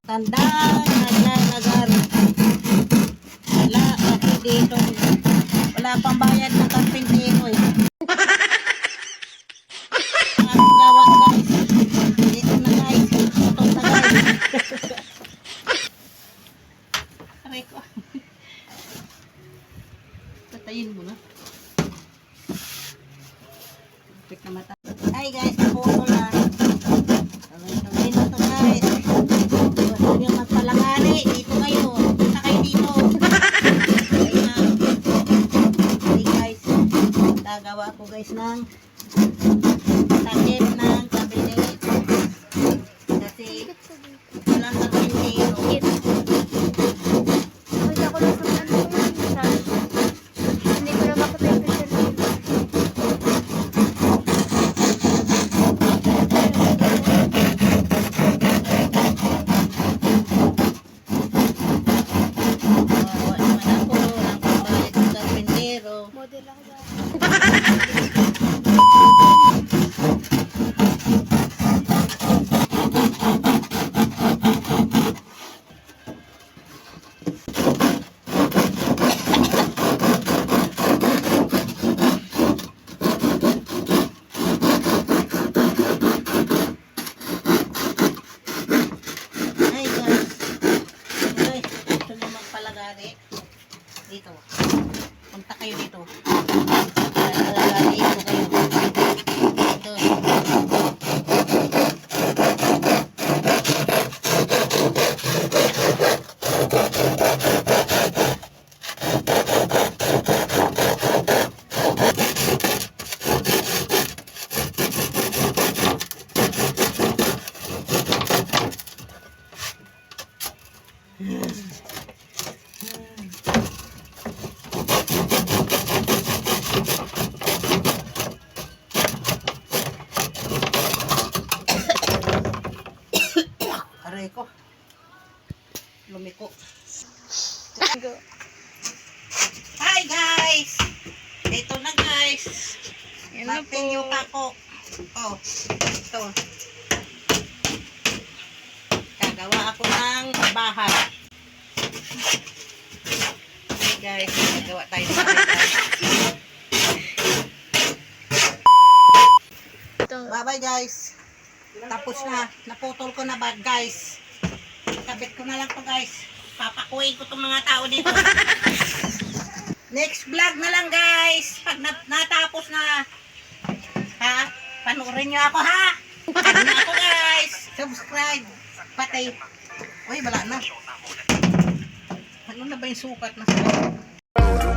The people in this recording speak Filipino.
Tandang naglalagar. Wala kasi dito. Wala pang bayad ng karpintero eh. Ang gawa guys. Dito na guys. Tutong na guys. Aray ko. Patayin mo na. Pik na mata. Hi guys, naputo na. Gawin na to guys. Gusto nyo magpalangari. Dito kayo. Punta kayo dito. Hey guys. Nagawa ko guys ng takip ng cabinet. Kasi walang kapintero. Wala ko lang sa ano ko yun. Hindi ko na makapag Kawawa naman ako. Walang pambayad ng karpintero. model ako ba? Hi guys. Okay, gusto nyo magpalagari? Dito. Punta kayo dito. Palagari ko kayo. Dito. Aray ko. Lumiko. Hi guys! Dito na guys. Yan na Natin yung po. tako. Oh, ito. Gagawa ako ng bahay. Hey guys, gagawa tayo ng bahay. Ito. Bye bye guys. Tapos na. Naputol ko na ba guys. Kabit ko na lang to guys. Papakuin ko itong mga tao dito. Next vlog na lang guys. Pag natapos na. Ha? Panuorin nyo ako ha. Ano na ako guys. Subscribe. Patay. Uy, wala na. Ano na ba yung sukat na sa